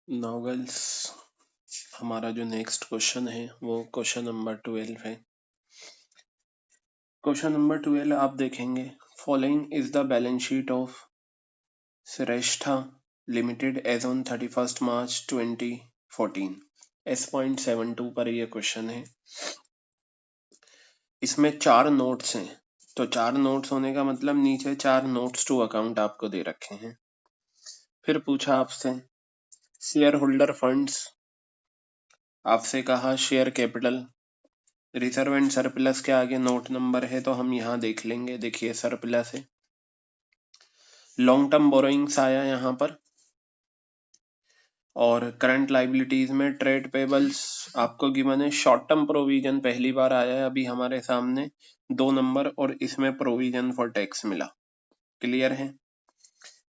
Now girls, हमारा जो next question है वो क्वेश्चन नंबर 12 है। क्वेश्चन नंबर 12 आप देखेंगे, following is the balance sheet of Shreshtha Limited as on 31 March 2014। S.72 पर ये क्वेश्चन है। इसमें 4 नोट्स हैं, तो 4 नोट्स होने का मतलब नीचे 4 नोट्स टू अकाउंट आपको दे रखे हैं। फिर पूछा आपसे शेयर होल्डर फंड्स, आपसे कहा share capital, reserve and surplus के आगे नोट नंबर है तो हम यहाँ देख लेंगे। देखिए सरप्लस है, लॉन्ग टर्म बोरोइंग्स आया यहाँ पर, और करंट लाइबिलिटीज में ट्रेड पेबल्स आपको गिवन है। शॉर्ट टर्म प्रोविजन पहली बार आया है अभी हमारे सामने 2 नंबर, और इसमें प्रोविजन फॉर टैक्स मिला। क्लियर है।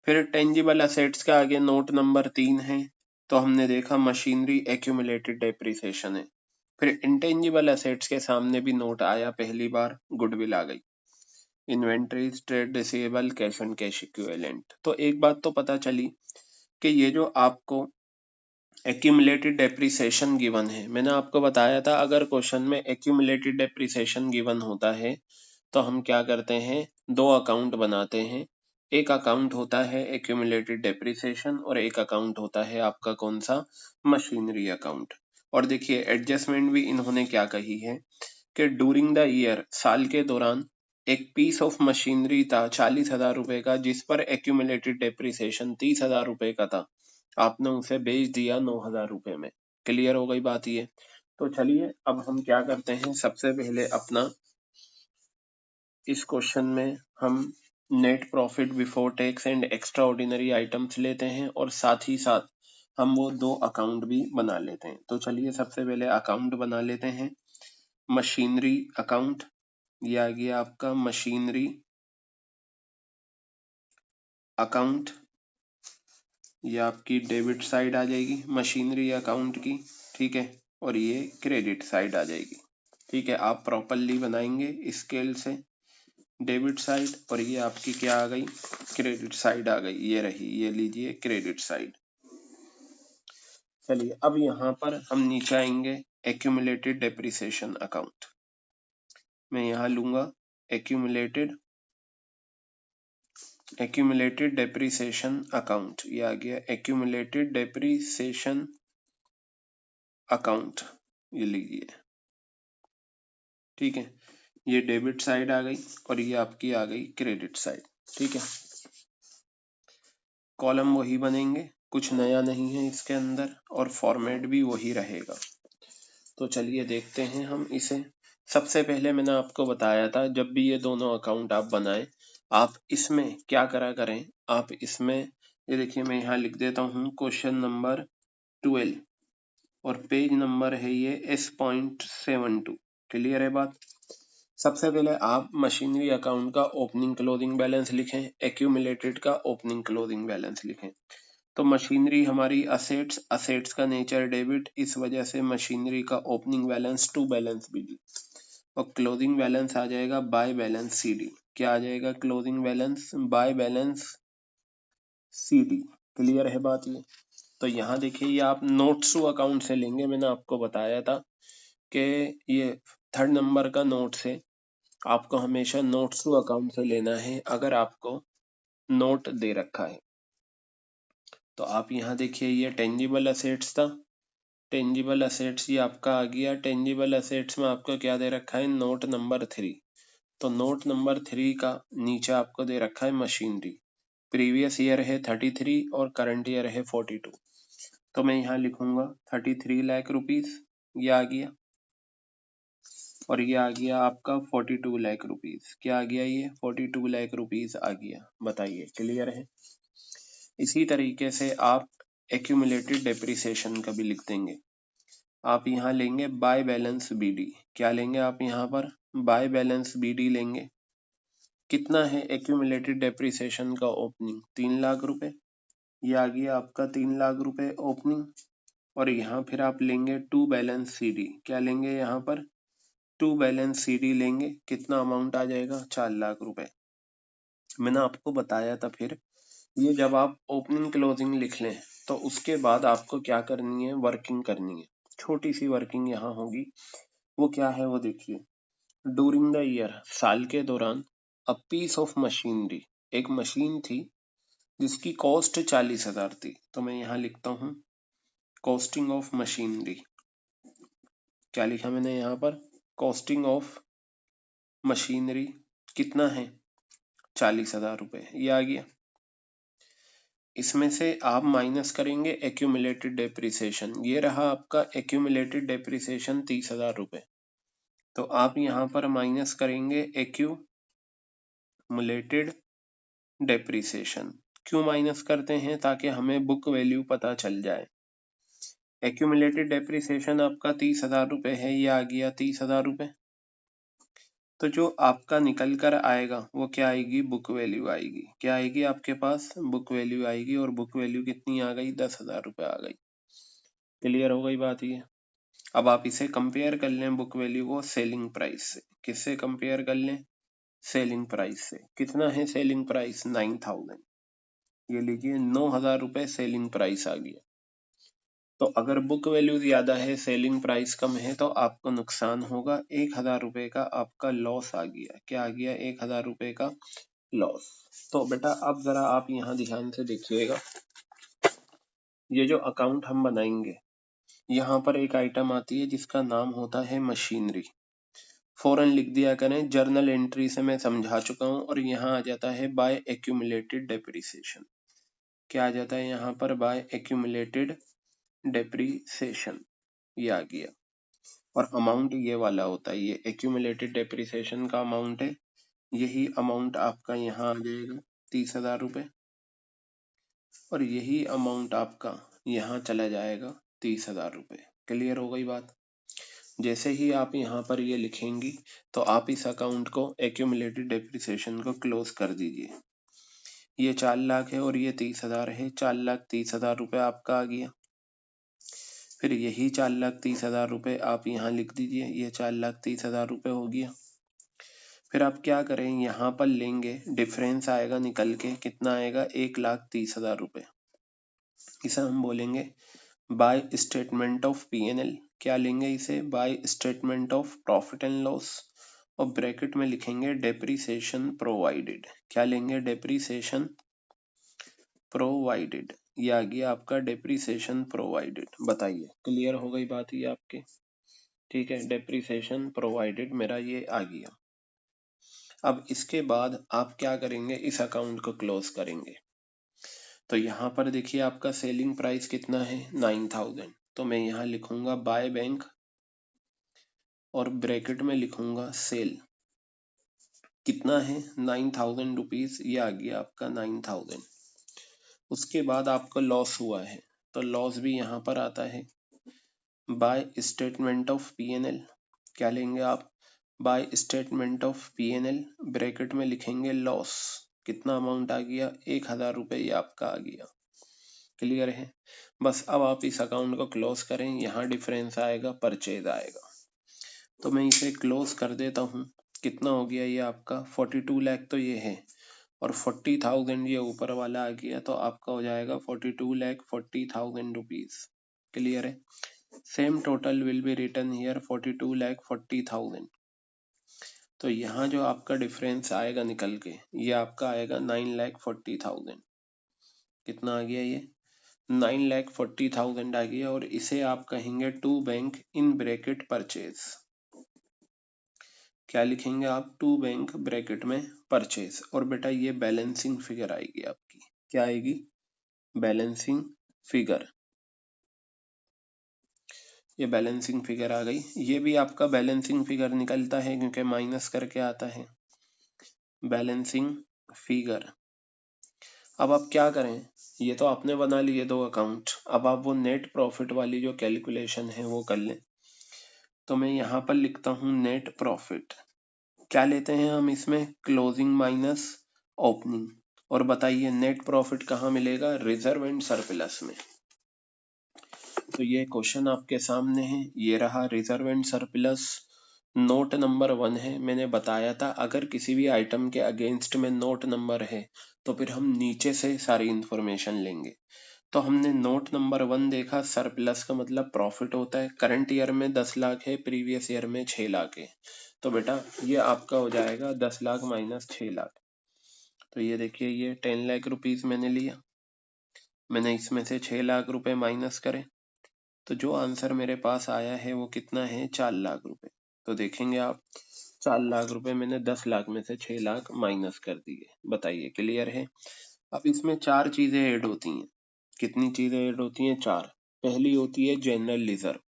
फिर टेंजिबल असेट्स के आगे नोट नंबर 3 है, तो हमने देखा मशीनरी एक्यूमुलेटेड डेप्रिसिएशन है। फिर इंटेंजिबल असेट्स के सामने भी नोट आया पहली बार, गुडविल आ गई। Inventories, trade receivable, cash and cash equivalent. तो एक बात तो पता चली कि ये जो आपको एक्यूमुलेटेड डेप्रिसिएशन गिवन है, मैंने आपको बताया था अगर क्वेश्चन में एक्यूमुलेटेड डेप्रिसिएशन गिवन होता है तो हम क्या करते हैं, 2 अकाउंट बनाते हैं। एक अकाउंट होता है एक्यूमुलेटेड डेप्रिसिएशन और एक अकाउंट होता है आपका कौन सा, मशीनरी अकाउंट। और देखिए एडजस्टमेंट भी इन्होंने क्या कही है कि ड्यूरिंग द ईयर, साल के दौरान, एक पीस ऑफ मशीनरी था 40,000 रुपए का, जिस पर एक्यूमुलेटेड डेप्रिसिएशन 30,000 रुपए का था, आपने उसे बेच दिया 9,000 रुपए में। क्लियर हो गई बात ये। तो चलिए अब हम क्या करते हैं, सबसे पहले अपना इस क्वेश्चन में हम net profit before tax and extra ordinary items लेते हैं, और साथ ही साथ हम वो 2 अकाउंट भी बना लेते हैं। तो चलिए सबसे पहले अकाउंट बना लेते हैं, मशीनरी अकाउंट। ये आ गया आपका मशीनरी अकाउंट, ये आपकी डेबिट साइड आ जाएगी मशीनरी अकाउंट की, ठीक है, और ये क्रेडिट साइड आ जाएगी। ठीक है, आप प्रॉपरली बनाएंगे स्केल से डेबिट साइड, और ये आपकी क्या आ गई, क्रेडिट साइड आ गई। ये रही, ये लीजिए क्रेडिट साइड। चलिए अब यहाँ पर हम नीचे आएंगे, एक्यूमुलेटेड डेप्रिसिएशन अकाउंट। मैं यहाँ लूंगा एक्यूमुलेटेड डेप्रिसिएशन अकाउंट। ये आ गया एक्यूमुलेटेड डेप्रिसिएशन अकाउंट, ये लीजिए। ठीक है, ये डेबिट साइड आ गई और ये आपकी आ गई क्रेडिट साइड। ठीक है, कॉलम वही बनेंगे, कुछ नया नहीं है इसके अंदर, और फॉर्मेट भी वही रहेगा। तो चलिए देखते हैं हम इसे। सबसे पहले मैंने आपको बताया था जब भी ये दोनों अकाउंट आप बनाएं, आप इसमें क्या करा करें, आप इसमें ये देखिए मैं यहाँ लिख देता हूँ क्वेश्चन नंबर 12, और पेज नंबर है ये S.72। क्लियर है बात। सबसे पहले आप मशीनरी अकाउंट का ओपनिंग क्लोजिंग बैलेंस लिखें, एक्यूमुलेटेड का ओपनिंग क्लोजिंग बैलेंस लिखें। तो मशीनरी हमारी असेट्स, असेट्स का नेचर डेबिट, इस वजह से मशीनरी का opening balance to balance BD, और क्लोजिंग बैलेंस आ जाएगा बाय बैलेंस सीडी। क्या आ जाएगा, closing balance by balance CD. Clear है बात ये। तो यहाँ देखिए ये आप नोट्स टू अकाउंट से लेंगे, मैंने आपको बताया था कि ये 3rd नंबर का नोट से आपको हमेशा नोट्स टू अकाउंट से लेना है अगर आपको नोट दे रखा है। तो आप यहाँ देखिए ये टेंजिबल असेट्स था, टेंजिबल असेट्स ये आपका आ गया। टेंजिबल असेट्स में आपको क्या दे रखा है, नोट नंबर 3। तो नोट नंबर 3 का नीचे आपको दे रखा है मशीनरी, प्रीवियस ईयर है 33 और करंट ईयर है 42। तो मैं यहाँ लिखूंगा 33 लाख रुपीज, ये आ गया, और ये आ गया आपका 42 लाख रुपीज। क्या आ गया, ये 42 लाख रुपीज आ गया। बताइए क्लियर है। इसी तरीके से आप एक्यूमुलेटेड डेप्रिसिएशन का भी लिख देंगे। आप यहाँ लेंगे बाय बैलेंस बीडी। क्या लेंगे आप यहाँ पर, बाय बैलेंस बीडी लेंगे। कितना है एक्यूमुलेटेड डेप्रिसिएशन का ओपनिंग, 3 लाख रुपए। ये आ गया आपका 3 लाख रुपए ओपनिंग। और यहाँ फिर आप लेंगे टू बैलेंस सीडी। क्या लेंगे यहाँ पर, टू बैलेंस सीडी लेंगे। कितना अमाउंट आ जाएगा, 4 लाख रुपए। मैंने आपको बताया था फिर, ये जब आप ओपनिंग क्लोजिंग लिख लें तो उसके बाद आपको क्या करनी है, वर्किंग करनी है। छोटी सी वर्किंग यहाँ होगी, वो क्या है वो देखिए। ड्यूरिंग द ईयर, साल के दौरान, अ पीस ऑफ मशीनरी, एक मशीन थी जिसकी कॉस्ट 40,000 थी। तो मैं यहाँ लिखता हूँ कॉस्टिंग ऑफ मशीनरी। क्या लिखा मैंने यहाँ पर, कॉस्टिंग ऑफ मशीनरी कितना है, 40,000 रुपए, ये आ गया। इसमें से आप माइनस करेंगे एक्यूमुलेटेड डेप्रिसिएशन, ये रहा आपका एक्यूमुलेटेड डेप्रिसिएशन 30,000 रुपए। तो आप यहाँ पर माइनस करेंगे एक्यूमुलेटेड डेप्रिसिएशन। क्यों माइनस करते हैं, ताकि हमें बुक वैल्यू पता चल जाए। एक्यूमुलेटेड डेप्रिसिएशन आपका 30,000 रुपए है, ये आ गया 30,000 रुपए। तो जो आपका निकल कर आएगा वो क्या आएगी, बुक वैल्यू आएगी। क्या आएगी आपके पास, बुक वैल्यू आएगी। और बुक वैल्यू कितनी आ गई, 10,000 रुपए आ गई। क्लियर हो गई बात ये। अब आप इसे कंपेयर कर लें बुक वैल्यू को सेलिंग प्राइस से। किससे कंपेयर कर लें, सेलिंग प्राइस से। कितना है सेलिंग प्राइस, 9,000। ये लीजिए 9,000 रुपए सेलिंग प्राइस आ गया। तो अगर बुक वैल्यू ज्यादा है, सेलिंग प्राइस कम है, तो आपको नुकसान होगा। 1,000 रुपए का आपका लॉस आ गया। क्या आ गया, 1,000 रुपए का लॉस। तो बेटा अब जरा आप यहाँ ध्यान से देखिएगा, ये जो अकाउंट हम बनाएंगे, यहाँ पर एक आइटम आती है जिसका नाम होता है मशीनरी। फौरन लिख दिया करें, जर्नल एंट्री से मैं समझा चुका हूँ। और यहाँ आ जाता है बाय एक्यूमुलेटेड डेप्रिसिएशन। क्या आ जाता है यहाँ पर, बाय एक्यूमुलेटेड डेप्रिसिएशन, ये आ गया। और अमाउंट ये वाला होता है, ये एक्यूमुलेटेड डेप्रिसिएशन का अमाउंट है। यही अमाउंट आपका यहाँ आ जाएगा 30,000 रुपए। और यही अमाउंट आपका यहाँ चला जाएगा 30,000 रुपए। क्लियर हो गई बात। जैसे ही आप यहाँ पर ये लिखेंगी, तो आप इस अकाउंट को, एक्यूमुलेटेड डेप्रिसिएशन को क्लोज कर दीजिए। ये 4 लाख है और ये 30,000 है। 4,30,000 रुपए आपका आ गया। फिर यही 4,30,000 रुपए आप यहाँ लिख दीजिए, ये 4,30,000 रुपए हो गया। फिर आप क्या करें, यहाँ पर लेंगे, डिफरेंस आएगा निकल के, कितना आएगा, 1,30,000 रुपए। इसे हम बोलेंगे बाय स्टेटमेंट ऑफ P&L। क्या लेंगे इसे, by statement of profit and loss. और ब्रैकेट में लिखेंगे डेप्रिसिएशन प्रोवाइडेड। क्या लेंगे, डेप्रिसिएशन प्रोवाइडेड। ये आ गया आपका डेप्रिसिएशन प्रोवाइडेड। बताइए, क्लियर हो गई बात ये आपके। ठीक है, डेप्रिसिएशन प्रोवाइडेड मेरा ये आ गया। अब इसके बाद आप क्या करेंगे, इस अकाउंट को क्लोज करेंगे। तो यहाँ पर देखिए आपका सेलिंग प्राइस कितना है, 9,000। तो मैं यहाँ लिखूंगा बाय बैंक और ब्रैकेट में लिखूंगा सेल। कितना है, 9,000 रुपीज। ये आ गया आपका 9,000। उसके बाद आपका लॉस हुआ है, तो लॉस भी यहाँ पर आता है बाय स्टेटमेंट ऑफ P&L। क्या लेंगे आप, by statement of P&L, bracket में लिखेंगे लॉस। कितना अमाउंट आ गया, 1,000 रुपए ये आपका आ गया। क्लियर है। बस अब आप इस अकाउंट को क्लोज करें। यहाँ डिफरेंस आएगा, परचेज आएगा। तो मैं इसे क्लोज कर देता हूँ। कितना हो गया ये आपका, 42 लाख तो ये है, और 40,000 ये ऊपर वाला आ गया। तो आपका हो जाएगा 42,40,000 रुपीज। क्लियर है। Same total will be written here, 42,40,000। तो यहाँ जो आपका डिफरेंस आएगा निकल के, ये आपका आएगा 9,40,000। कितना आ गया ये, 9,40,000 आ गया। और इसे आप कहेंगे to bank in bracket purchase. क्या लिखेंगे आप, टू बैंक ब्रैकेट में परचेज। और बेटा ये बैलेंसिंग फिगर आएगी आपकी। क्या आएगी, बैलेंसिंग फिगर। ये बैलेंसिंग फिगर आ गई। ये भी आपका बैलेंसिंग फिगर निकलता है क्योंकि माइनस करके आता है, बैलेंसिंग फिगर। अब आप क्या करें, ये तो आपने बना लिए दो अकाउंट। अब आप वो नेट प्रॉफिट वाली जो कैलकुलेशन है वो कर लें। तो मैं यहाँ पर लिखता हूँ नेट प्रॉफिट। क्या लेते हैं हम इसमें, क्लोजिंग माइनस ओपनिंग। और बताइए नेट प्रॉफिट कहाँ मिलेगा, रिजर्व एंड सरप्लस में। तो ये क्वेश्चन आपके सामने है, ये रहा reserve and surplus. Note number 1 है। मैंने बताया था अगर किसी भी आइटम के अगेंस्ट में नोट नंबर है तो फिर हम नीचे से सारी इंफॉर्मेशन लेंगे। तो हमने नोट नंबर 1 देखा, सरप्लस का मतलब प्रॉफिट होता है। करंट ईयर में 10 लाख है, प्रीवियस ईयर में 6 लाख है। तो बेटा ये आपका हो जाएगा 10 लाख माइनस 6 लाख। तो ये देखिए, ये 10 लाख रुपीज मैंने लिया, मैंने इसमें से 6 लाख रुपए माइनस करे, तो जो आंसर मेरे पास आया है वो कितना है, 4 लाख रुपए। तो देखेंगे आप, 4 लाख रुपए मैंने 10 लाख में से 6 लाख माइनस कर दिए। बताइए क्लियर है। अब इसमें 4 चीजें ऐड होती हैं। कितनी चीजें ऐड होती हैं, 4। पहली होती है जनरल रिजर्व।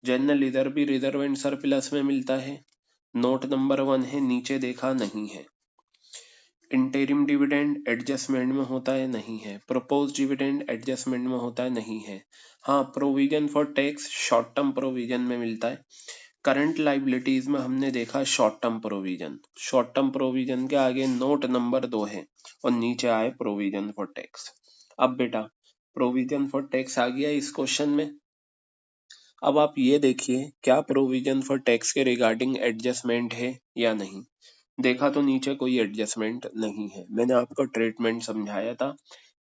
जनरल रिजर्व भी रिजर्व एंड सरप्लस में मिलता है। नोट नंबर 1 है, नीचे देखा नहीं है। इंटरिम डिविडेंड एडजस्टमेंट में होता है, नहीं है। प्रपोज डिविडेंड एडजस्टमेंट में होता है, नहीं है। हाँ, provision for tax short term provision में मिलता है। करंट लाइबिलिटीज में हमने देखा short term provision. Short term provision के आगे नोट नंबर 2 है और नीचे आए प्रोविजन फॉर टैक्स। अब बेटा प्रोविजन फॉर टैक्स आ गया इस क्वेश्चन में। अब आप ये देखिए, क्या प्रोविजन फॉर टैक्स के रिगार्डिंग एडजस्टमेंट है या नहीं। देखा तो नीचे कोई एडजस्टमेंट नहीं है। मैंने आपको ट्रीटमेंट समझाया था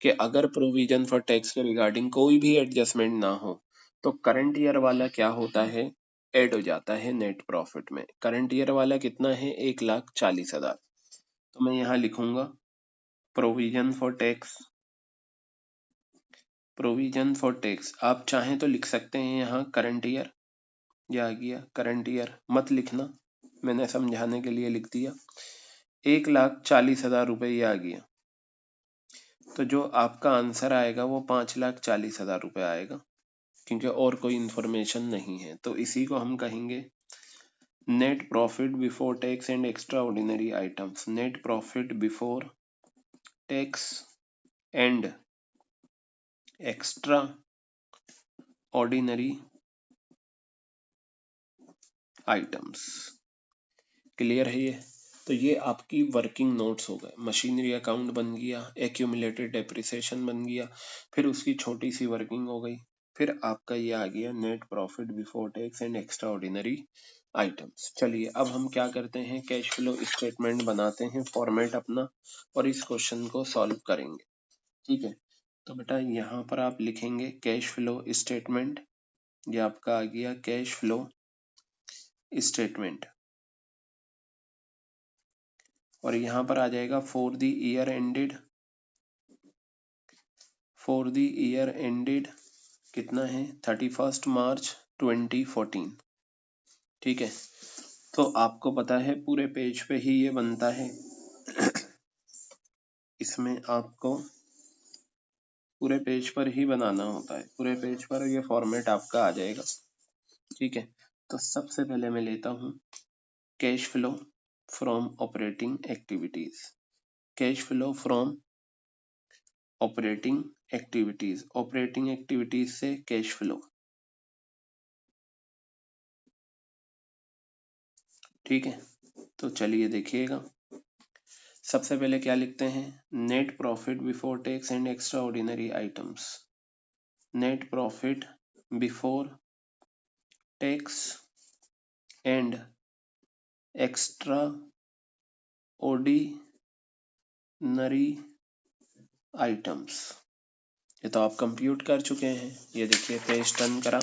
कि अगर प्रोविजन फॉर टैक्स के रिगार्डिंग कोई भी एडजस्टमेंट ना हो तो करंट ईयर वाला क्या होता है, ऐड हो जाता है नेट प्रॉफिट में। करंट ईयर वाला कितना है, 1,40,000। तो मैं यहाँ लिखूंगा provision for tax, provision for tax. आप चाहें तो लिख सकते हैं यहाँ करंट ईयर, ये आ गया करंट ईयर, मत लिखना, मैंने समझाने के लिए लिख दिया। 1,40,000 रुपये ये आ गया। तो जो आपका आंसर आएगा वो 5,40,000 रुपये आएगा, क्योंकि और कोई इंफॉर्मेशन नहीं है। तो इसी को हम कहेंगे net profit before tax and extra ordinary items. Net profit before tax and extra ordinary items. Clear है ये। तो ये आपकी वर्किंग नोट्स हो गए। मशीनरी अकाउंट बन गया, एक्यूमुलेटेड डेप्रिसिएशन बन गया, फिर उसकी छोटी सी वर्किंग हो गई, फिर आपका ये आ गया net profit before tax and extra ordinary items. चलिए अब हम क्या करते हैं, कैश फ्लो स्टेटमेंट बनाते हैं, फॉर्मेट अपना, और इस क्वेश्चन को सॉल्व करेंगे। ठीक है, तो बेटा यहाँ पर आप लिखेंगे कैश फ्लो स्टेटमेंट। ये आपका आ गया कैश फ्लो स्टेटमेंट, और यहाँ पर आ जाएगा for the year ended, for the year ended कितना है, 31 मार्च 2014। ठीक है, तो आपको पता है पूरे पेज पे ही ये बनता है। इसमें आपको पूरे पेज पर ही बनाना होता है, पूरे पेज पर ये फॉर्मेट आपका आ जाएगा। ठीक है, तो सबसे पहले मैं लेता हूँ cash flow from operating activities. Cash flow from operating activities, operating activities से कैश फ्लो। ठीक है, तो चलिए देखिएगा, सबसे पहले क्या लिखते हैं, net profit before tax and extra ordinary items. Net profit before tax and extra ordinary items. ये तो आप कंप्यूट कर चुके हैं। ये देखिए पेज टर्न करा,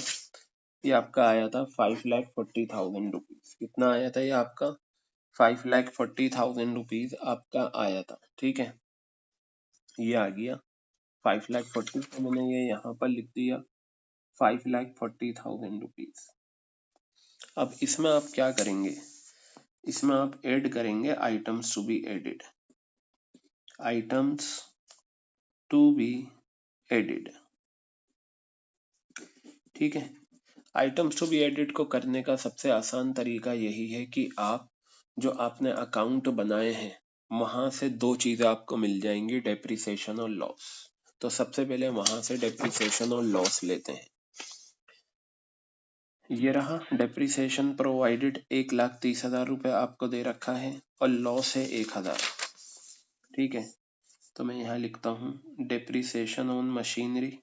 ये आपका आया था 5,40,000 रुपीज। कितना आया था ये आपका, 5,40,000 रुपीज आपका आया था। ठीक है, ये आ गया 5,40,000, तो मैंने ये यहाँ पर लिख दिया 5,40,000 रुपीज। अब इसमें आप क्या करेंगे, इसमें आप ऐड करेंगे items to be added, items to be added. ठीक है, आइटम्स टू बी एडेड को करने का सबसे आसान तरीका यही है कि आप जो आपने अकाउंट बनाए हैं वहां से दो चीजें आपको मिल जाएंगी, डेप्रिसिएशन और लॉस। तो सबसे पहले वहां से डेप्रिसिएशन और लॉस लेते हैं। ये रहा डेप्रिसिएशन प्रोवाइडेड, 1,30,000 रुपये आपको दे रखा है, और लॉस है 1,000। ठीक है, तो मैं यहाँ लिखता हूँ depreciation on machinery,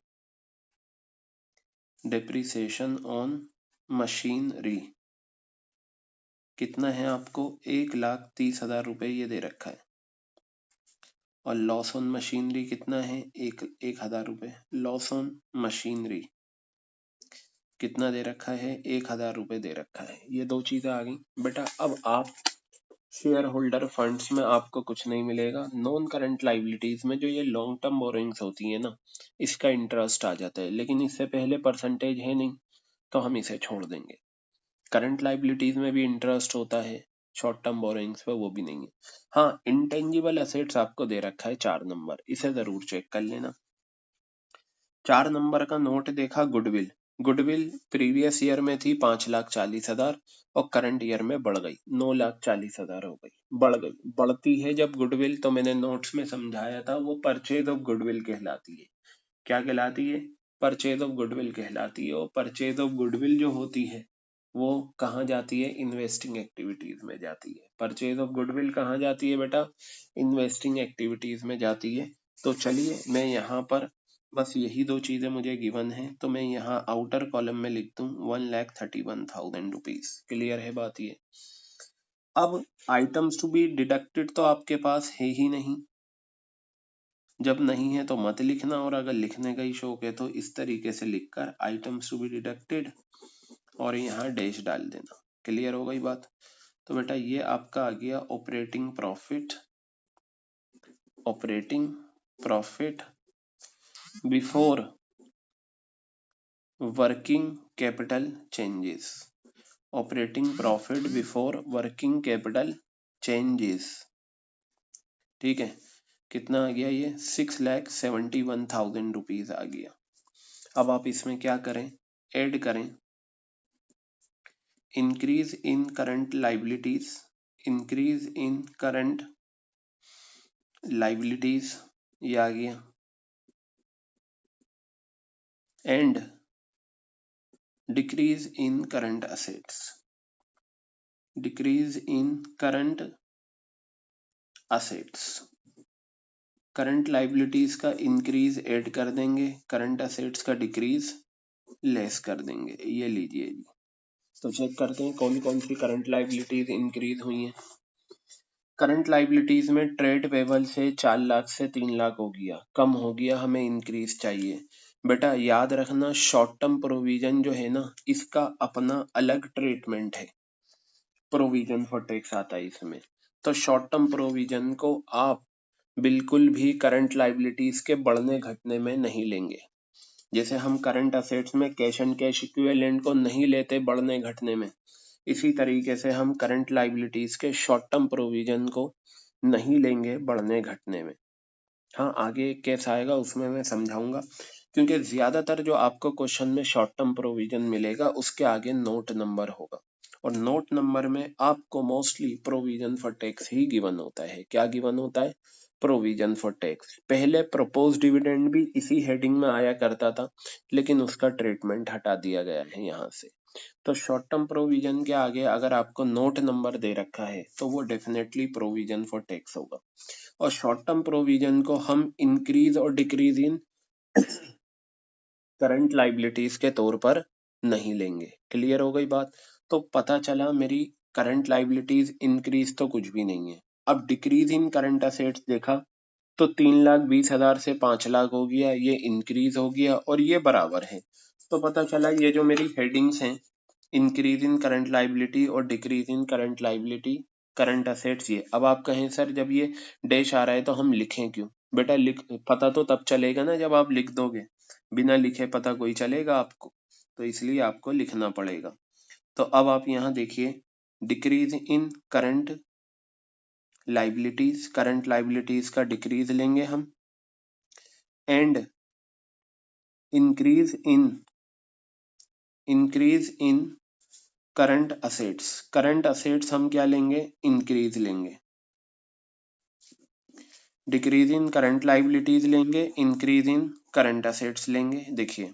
depreciation on machinery कितना है आपको, 1,30,000 रुपये ये दे रखा है। और लॉस ऑन मशीनरी कितना है, 1,000 रुपए। लॉस ऑन मशीनरी कितना दे रखा है, 1,000 रुपए दे रखा है। ये दो चीजें आ गई बेटा। अब आप शेयर होल्डर फंड्स में आपको कुछ नहीं मिलेगा। नॉन करंट लाइबिलिटीज में जो ये लॉन्ग टर्म बोरोइंग्स होती है ना, इसका इंटरेस्ट आ जाता है, लेकिन इससे पहले परसेंटेज है नहीं तो हम इसे छोड़ देंगे। करंट लाइबिलिटीज में भी इंटरेस्ट होता है, शॉर्ट टर्म बोरोइंग्स पे वो भी नहीं है। हाँ, इंटेंजिबल एसेट्स आपको दे रखा है 4 नंबर, इसे जरूर चेक कर लेना। 4 नंबर का नोट देखा, गुडविल। गुडविल प्रीवियस ईयर में थी 5,40,000 और करंट ईयर में बढ़ गई 9,40,000 हो गई। बढ़ गई, बढ़ती है जब गुडविल, तो मैंने नोट्स में समझाया था, वो परचेज ऑफ गुडविल कहलाती है। क्या कहलाती है, परचेज ऑफ गुडविल कहलाती है। और परचेज ऑफ गुडविल जो होती है वो कहाँ जाती है, इन्वेस्टिंग एक्टिविटीज में जाती है। परचेज ऑफ गुडविल कहाँ जाती है बेटा, इन्वेस्टिंग एक्टिविटीज में जाती है। तो चलिए मैं यहाँ पर बस यही दो चीजें मुझे गिवन है, तो मैं यहाँ आउटर कॉलम में लिख दूं 1,31,000 रुपीज। क्लियर है बात ये। अब आइटम्स टू बी डिडक्टेड तो आपके पास है ही नहीं, जब नहीं है तो मत लिखना, और अगर लिखने का ही शौक है तो इस तरीके से लिखकर आइटम्स टू बी डिडक्टेड और यहाँ डैश डाल देना। क्लियर हो गई बात। तो बेटा ये आपका आ गया operating profit. Operating profit before working capital changes. Operating profit before working capital changes. ठीक है, कितना आ गया ये, 6,71,000 रुपीज आ गया। अब आप इसमें क्या करें, ऐड करें increase in current liabilities, increase in current liabilities, ये आ गया, and decrease in current assets, decrease in current assets. Current liabilities का इंक्रीज ऐड कर देंगे, करंट असेट्स का डिक्रीज लेस कर देंगे। ये लीजिए जी। तो चेक करते हैं कौन कौन सी करंट लाइबिलिटीज इंक्रीज हुई हैं। करंट लाइबिलिटीज में ट्रेड पेबल से 4 लाख से 3 लाख हो गया, कम हो गया, हमें इंक्रीज चाहिए। बेटा याद रखना, शॉर्ट टर्म प्रोविजन जो है ना, इसका अपना अलग ट्रीटमेंट है, प्रोविजन फॉर टैक्स आता है इसमें। तो शॉर्ट टर्म प्रोविजन को आप बिल्कुल भी करंट लाइबिलिटीज के बढ़ने घटने में नहीं लेंगे। जैसे हम करंट असेट्स में कैश एंड कैश इक्विवेलेंट को नहीं लेते बढ़ने घटने में, इसी तरीके से हम करंट लाइबिलिटीज के शॉर्ट टर्म प्रोविजन को नहीं लेंगे बढ़ने घटने में। हाँ, आगे कैसे आएगा उसमें मैं समझाऊंगा, क्योंकि ज्यादातर जो आपको क्वेश्चन में शॉर्ट टर्म प्रोविजन मिलेगा उसके आगे नोट नंबर होगा, और नोट नंबर में आपको mostly provision for tax he given होता है। क्या गिवन होता है, प्रोविजन फॉर टैक्स। पहले प्रपोज डिविडेंड भी इसी हेडिंग में आया करता था, लेकिन उसका ट्रीटमेंट हटा दिया गया है यहाँ से। तो शॉर्ट टर्म प्रोविजन के आगे अगर आपको नोट नंबर दे रखा है तो वो डेफिनेटली प्रोविजन फॉर टैक्स होगा। और शॉर्ट टर्म प्रोविजन को हम इंक्रीज और डिक्रीज इन करंट लाइबिलिटीज के तौर पर नहीं लेंगे। क्लियर हो गई बात। तो पता चला मेरी करंट लाइबिलिटीज इंक्रीज तो कुछ भी नहीं है। अब डिक्रीज इन करंट असेट्स देखा तो 3,20,000 से 5 लाख हो गया, ये इंक्रीज हो गया और ये बराबर है। तो पता चला ये जो मेरी हेडिंग्स हैं, इंक्रीज इन करंट लाइबिलिटी और decrease in current liability, current assets, ये। अब आप कहें सर जब ये डैश आ रहा है तो हम लिखें क्यों? बेटा लिख, पता तो तब चलेगा ना जब आप लिख दोगे, बिना लिखे पता कोई चलेगा आपको? तो इसलिए आपको लिखना पड़ेगा। तो अब आप यहाँ देखिए, decrease in current liabilities, current liabilities का डिक्रीज लेंगे हम, and increase in current assets. Current assets हम क्या लेंगे, इंक्रीज लेंगे। डिक्रीज इन करंट लाइबिलिटीज लेंगे, इंक्रीज इन करंट असेट्स लेंगे। देखिए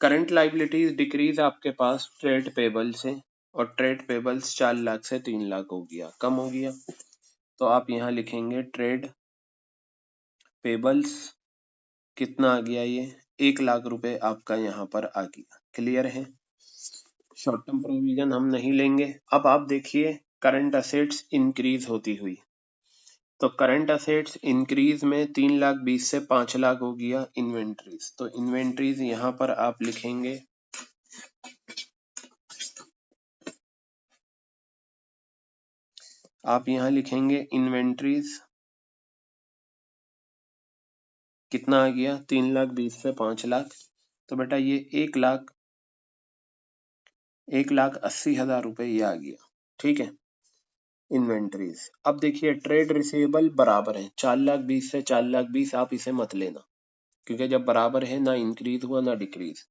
करंट लाइबिलिटीज डिक्रीज आपके पास ट्रेड पेबल से, और ट्रेड पेबल्स 4 लाख से 3 लाख हो गया, कम हो गया। तो आप यहाँ लिखेंगे ट्रेड पेबल्स कितना आ गया, ये 1 लाख रुपए आपका यहाँ पर आ गया। क्लियर है, शॉर्ट टर्म प्रोविजन हम नहीं लेंगे। अब आप देखिए करंट असेट्स इंक्रीज होती हुई, तो करंट असेट्स इंक्रीज में 3,20,000 से 5,00,000 हो गया इन्वेंट्रीज। तो इन्वेंट्रीज यहाँ पर आप लिखेंगे, आप यहाँ लिखेंगे इन्वेंट्रीज कितना आ गया 3,20,000 से 5,00,000। तो बेटा ये 1,80,000 रुपए ये आ गया। ठीक है, इन्वेंट्रीज। अब देखिए ट्रेड रिसीवेबल बराबर है 4,20,000 से 4,20,000, आप इसे मत लेना क्योंकि जब बराबर है ना इंक्रीज हुआ ना डिक्रीज।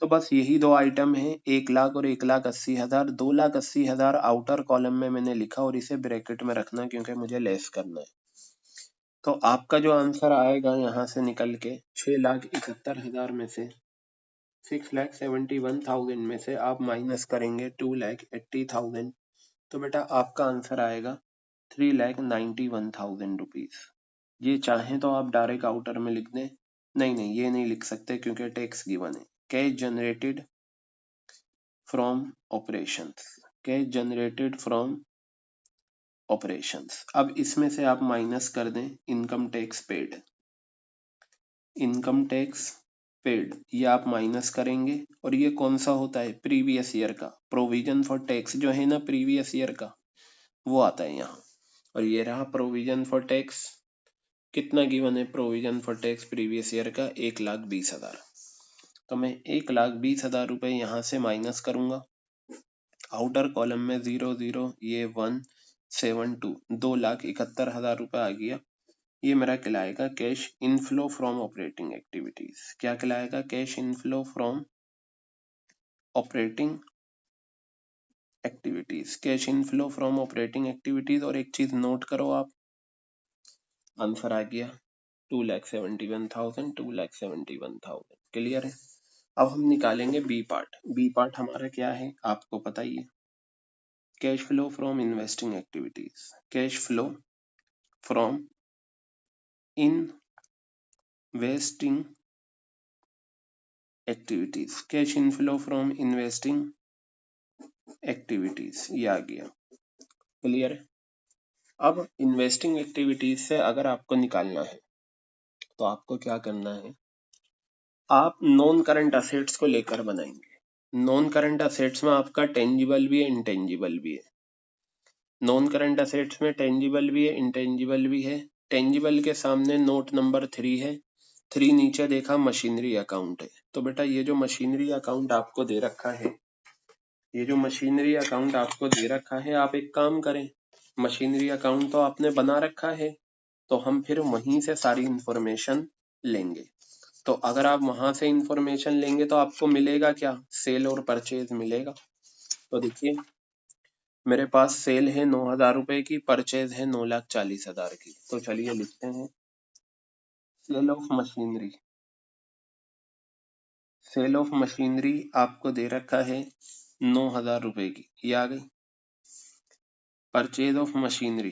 तो बस यही दो आइटम है, 1,00,000 और 1,80,000। 2,80,000 आउटर कॉलम में मैंने लिखा और इसे ब्रैकेट में रखना क्योंकि मुझे लेस करना है। तो आपका जो आंसर आएगा यहाँ से निकल के 6,71,000 में से 6,71,000 में से आप माइनस करेंगे 2,80,000। तो बेटा आपका आंसर आएगा 3,91,000 रुपीज। ये चाहें तो आप डायरेक्ट आउटर में लिख दें, नहीं ये नहीं लिख सकते क्योंकि टैक्स गिवन है। Cash generated from operations, cash generated from operations. अब इसमें से आप माइनस कर दें income tax paid, income tax paid ये आप माइनस करेंगे और ये कौन सा होता है प्रीवियस ईयर का प्रोविजन फॉर टैक्स जो है ना प्रीवियस ईयर का वो आता है यहाँ। और ये रहा प्रोविजन फॉर टैक्स, कितना गिवन है provision for tax previous year का 1,20,000। तो मैं 1,20,000 रुपए यहाँ से माइनस करूंगा, आउटर कॉलम में 0 0 ये 172 2,71,000 रुपए आ गया। ये मेरा कहलाएगा cash inflow from operating activities. क्या कहलाएगा cash inflow from operating activities, cash inflow from operating activities. और एक चीज नोट करो आप, आंसर आ गया 2,71,000 2,71,000। क्लियर है। अब हम निकालेंगे बी पार्ट। बी पार्ट हमारा क्या है आपको पता ही है, cash flow from investing activities, cash flow from investing activities, cash inflow from investing activities ये आ गया। क्लियर है। अब इन्वेस्टिंग एक्टिविटीज से अगर आपको निकालना है तो आपको क्या करना है, आप नॉन करंट असेट्स को लेकर बनाएंगे। नॉन करंट असेट्स में आपका टेंजिबल भी है इंटेंजिबल भी है। नॉन करंट असेट्स में टेंजिबल भी है इंटेंजिबल भी है। टेंजिबल के सामने नोट नंबर 3 है, 3 नीचे देखा मशीनरी अकाउंट है। तो बेटा ये जो मशीनरी अकाउंट आपको दे रखा है, ये जो मशीनरी अकाउंट आपको दे रखा है, आप एक काम करें, मशीनरी अकाउंट तो आपने बना रखा है तो हम फिर वहीं से सारी इंफॉर्मेशन लेंगे। तो अगर आप वहां से इंफॉर्मेशन लेंगे तो आपको मिलेगा क्या, सेल और परचेज मिलेगा। तो देखिए मेरे पास सेल है 9,000 रुपए की, परचेज है 9,40,000 की। तो चलिए लिखते हैं sale of machinery. Sale of machinery आपको दे रखा है 9,000 रुपए की, ये आ गई। Purchase of machinery,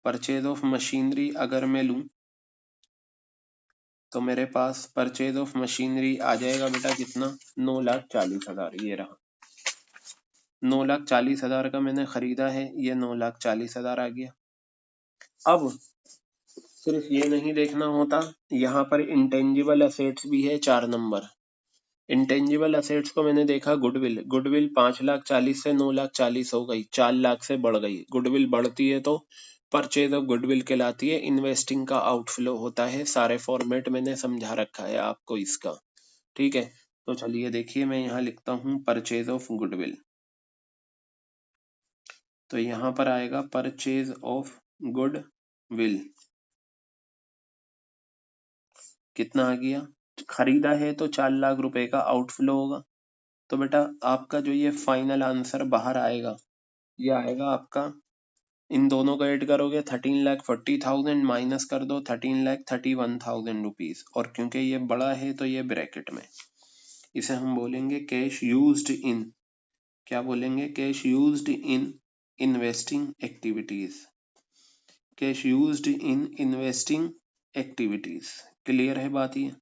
purchase of machinery अगर मैं लूं तो मेरे पास परचेज ऑफ मशीनरी आ जाएगा बेटा कितना 9,40,000। ये रहा 9,40,000 का मैंने खरीदा है, ये 9,40,000 आ गया। अब सिर्फ ये नहीं देखना होता, यहाँ पर इंटेंजिबल असेट्स भी है 4 नंबर। इंटेंजिबल असेट्स को मैंने देखा गुडविल, गुडविल 5,40,000 से 9,40,000 हो गई, 4,00,000 से बढ़ गई। गुडविल बढ़ती है तो परचेज ऑफ गुडविल कहलाती है, इन्वेस्टिंग का आउटफ्लो होता है। सारे फॉर्मेट मैंने समझा रखा है आपको इसका। ठीक है, तो चलिए देखिए मैं यहाँ लिखता हूँ परचेज ऑफ गुडविल। तो यहाँ पर आएगा परचेज ऑफ गुडविल, कितना आ गया, खरीदा है तो 4,00,000 रुपए का आउटफ्लो होगा। तो बेटा आपका जो ये फाइनल आंसर बाहर आएगा, ये आएगा आपका, इन दोनों को ऐड करोगे 13,40,000 माइनस कर दो 13,31,000 रुपीज। और क्योंकि ये बड़ा है तो ये ब्रैकेट में, इसे हम बोलेंगे कैश यूज्ड इन, क्या बोलेंगे, cash used in investing activities, cash used in investing activities. Clear है बात ये।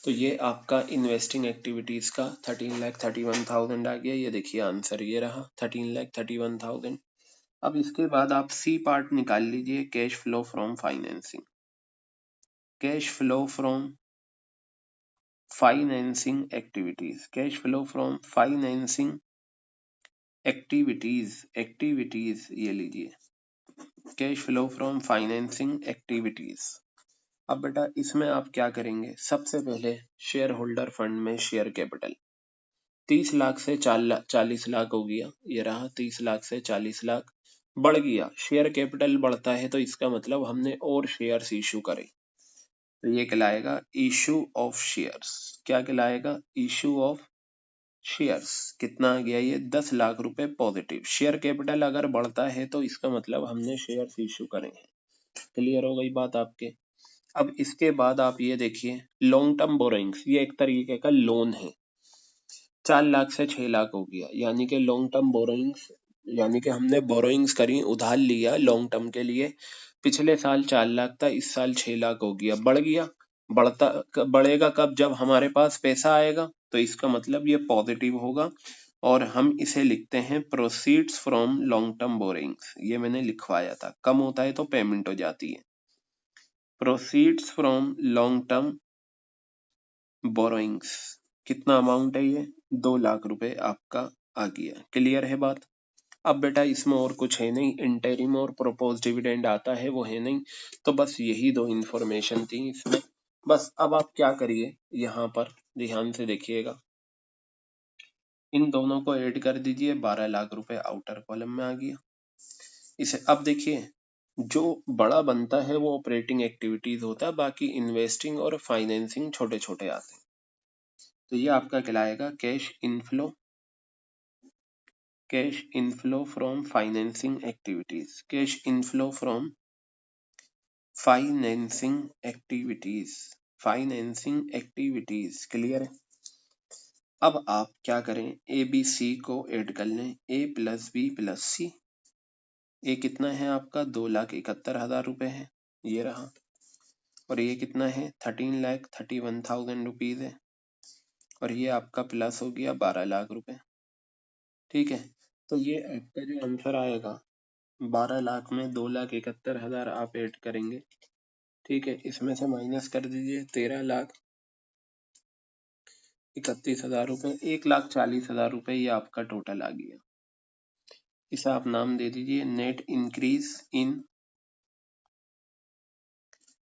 तो ये आपका इन्वेस्टिंग एक्टिविटीज का 13,31,000 आ गया। ये देखिए आंसर ये रहा 13,31,000। अब इसके बाद आप सी पार्ट निकाल लीजिए, cash flow from financing. Cash flow from financing activities, cash flow from financing activities ये लीजिए, cash flow from financing activities. अब बेटा इसमें आप क्या करेंगे, सबसे पहले शेयर होल्डर फंड में शेयर कैपिटल 30 लाख से 40 लाख हो गया, ये रहा 30 लाख से 40 लाख बढ़ गया। शेयर कैपिटल बढ़ता है तो इसका मतलब हमने और शेयर्स इशू करे, तो ये कहलाएगा इशू ऑफ शेयर्स। क्या कहलाएगा, इशू ऑफ शेयर्स। कितना आ गया ये, 10 लाख रुपए पॉजिटिव। शेयर कैपिटल अगर बढ़ता है तो इसका मतलब हमने शेयर्स इशू करे हैं। क्लियर हो गई बात आपके। अब इसके बाद आप ये देखिए, लॉन्ग टर्म बोरोइंग्स, ये एक तरीके का लोन है। 4 लाख से 6 लाख हो गया, यानी कि लॉन्ग टर्म बोरोइंग्स, यानी कि हमने बोरोइंग्स करी, उधार लिया लॉन्ग टर्म के लिए। पिछले साल 4 लाख था, इस साल 6 लाख हो गया, बढ़ गया। बढ़ेगा कब, जब हमारे पास पैसा आएगा, तो इसका मतलब ये पॉजिटिव होगा और हम इसे लिखते हैं proceeds from long term borrowings. ये मैंने लिखवाया था, कम होता है तो पेमेंट हो जाती है। Proceeds from long term borrowings, कितना अमाउंट है ये, 2 लाख रुपए आपका आ गया। क्लियर है बात। अब बेटा इसमें और कुछ है नहीं, इंटरिम और प्रोपोज डिविडेंड आता है वो है नहीं, तो बस यही दो इंफॉर्मेशन थी इसमें। बस अब आप क्या करिए, यहाँ पर ध्यान से देखिएगा, इन दोनों को ऐड कर दीजिए, 12 लाख रुपए आउटर कॉलम में आ गया। इसे अब देखिए, जो बड़ा बनता है वो ऑपरेटिंग एक्टिविटीज होता है, बाकी इन्वेस्टिंग और फाइनेंसिंग छोटे छोटे आते हैं। तो ये आपका कहलाएगा cash inflow, cash inflow from financing activities, cash inflow from financing activities, financing activities. Clear है। अब आप क्या करें, ए बी सी को ऐड कर लें, ए प्लस बी प्लस सी। ये कितना है आपका, 2,71,000 रुपए है, ये रहा। और ये कितना है, 13,31,000 रुपीज है, और ये आपका प्लस हो गया 12 लाख रुपए। ठीक है, तो ये आपका जो आंसर आएगा, 12 लाख में 2,71,000 आप ऐड करेंगे। ठीक है, इसमें से माइनस कर दीजिए 13,31,000 रुपए, 1,40,000 रुपए ये आपका टोटल आ गया। इसे आप नाम दे दीजिए net increase in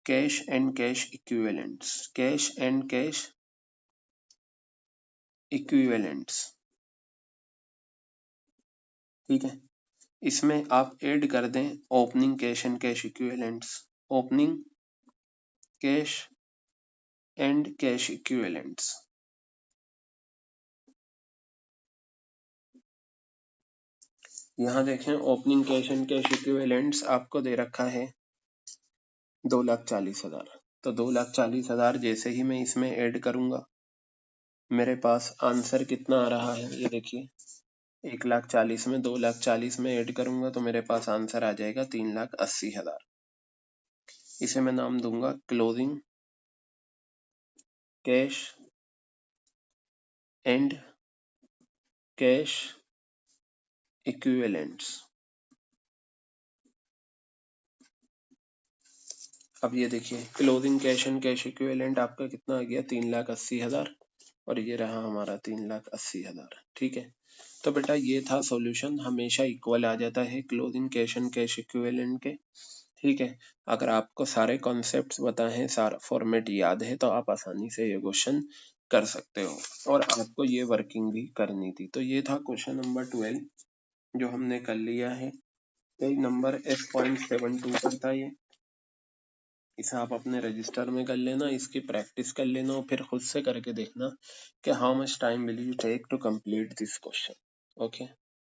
cash and cash equivalents, cash and cash equivalents. ठीक है, इसमें आप ऐड कर दें opening cash and cash equivalents, opening cash and cash equivalents. यहाँ देखें, opening cash and cash equivalents आपको दे रखा है 2,40,000। तो 2,40,000 जैसे ही मैं इसमें ऐड करूंगा, मेरे पास आंसर कितना आ रहा है, ये देखिए, 1,40,000 में 2,40,000 में ऐड करूंगा तो मेरे पास आंसर आ जाएगा 3,80,000। इसे मैं नाम दूंगा closing cash and cash equivalents. अब ये देखिए, closing cash and cash equivalent आपका कितना आ गया, 3,80,000, और ये रहा हमारा 3,80,000। ठीक है, तो बेटा ये था सॉल्यूशन, हमेशा इक्वल आ जाता है closing cash and cash equivalent के। ठीक है, अगर आपको सारे कॉन्सेप्ट्स बताए हैं, सारा फॉर्मेट याद है, तो आप आसानी से ये क्वेश्चन कर सकते हो, और आपको ये वर्किंग भी करनी थी। तो ये था क्वेश्चन नंबर 12 जो हमने कर लिया है। पेज नंबर F.72 पर था ये। इसे आप अपने रजिस्टर में कर लेना, इसकी प्रैक्टिस कर लेना, और फिर खुद से करके देखना कि how much time will you take to complete this question. Okay.